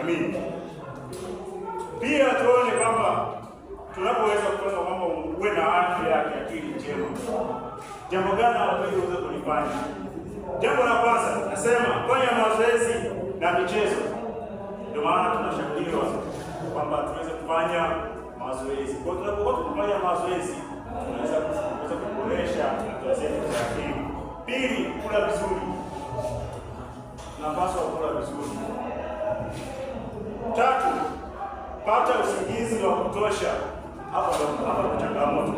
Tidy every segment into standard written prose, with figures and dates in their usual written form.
Amini. Pia tuone kwamba tunapoweza kufanya kwamba uwe na afya ya akili njema, jambo gani unaweza kulifanya? Jambo la kwanza nasema fanya mazoezi na michezo. Ndio maana tunashauriwa kwamba tuweze kufanya mazoezi. Kwa hiyo tunapokuwa tunafanya mazoezi tunaweza kuboresha afya zetu za akili. Pili, kula vizuri. Tunapaswa kula vizuri. Tatu, pata usingizi wa kutosha. Hapa ndo changamoto.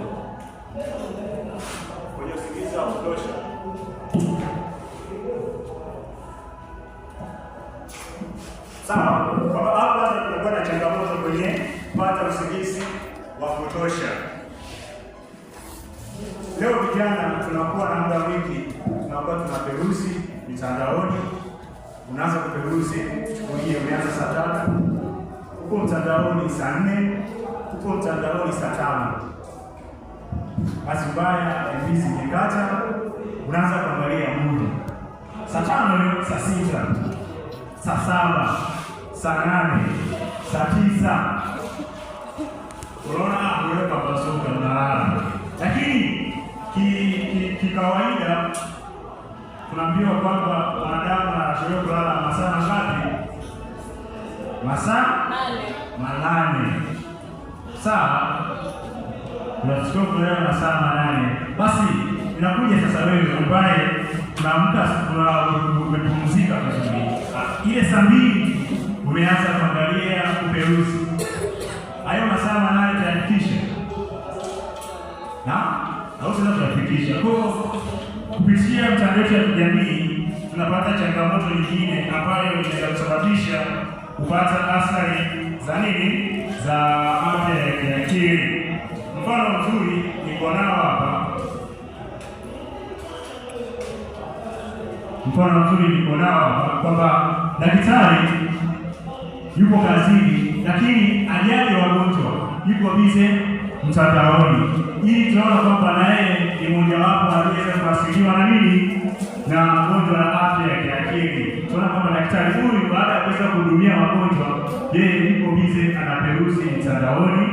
Kwenye usingizi wa kutosha. Sawa, kwa hapa tunakuwa na changamoto kwenye pata usingizi wa kutosha. Leo vijana tunakuwa na muda mwingi, tunakuwa tunaperuzi mitandaoni. Unaanza kuperuzi, chukulie umeanza saa 3, uko mtandaoni saa 4, uko mtandaoni saa 5. Basi mbaya MB zimekata, unaanza kuangalia muda. Saa 5, saa 6, saa 7, saa 8, saa 9. Unaona unaweka pasuka unalala. Lakini kikawaida tunaambiwa kwamba wanadamu anashauriwa kulala masaa mangapi? Masaa 8. Sawa? Unatakiwa kulala masaa 8. Basi inakuja sasa wewe ambaye unaamka umepumzika vizuri. Ile saa 2 umeanza kuangalia kuperuzi. Hayo masaa 8 tayakisha. Au sasa tunafikisha. Kwa kupitia mtandao ya kijamii tunapata changamoto nyingine ambayo inaweza kusababisha kupata athari za nini? Za afya ya akili. Mfano mzuri niko nao hapa. Kwamba daktari yupo kazini lakini ajali wagonjwa yupo bize mtandaoni. Ili tunaona kwamba na yeye ni mojawapo aliyeweza kuwasiliwa na nini? Na gonjwa la afya ya akili. Tunaona kwamba daktari huyu baada ya kuweza kuhudumia wagonjwa, yeye yuko bize anaperuzi mtandaoni.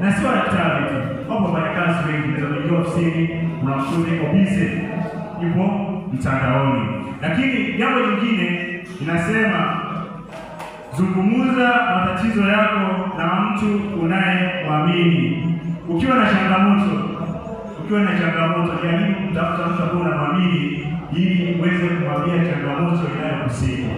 Na sio daktari tu, wapo wafanyakazi wengi wanaweza ofisini, unakuta yuko bize yupo mtandaoni. Lakini jambo lingine inasema zungumza matatizo yako na mtu unayemwamini. Ukiwa na changamoto, jaribu kutafuta mtu ambaye unamwamini ili uweze kumwambia changamoto inayokusibu.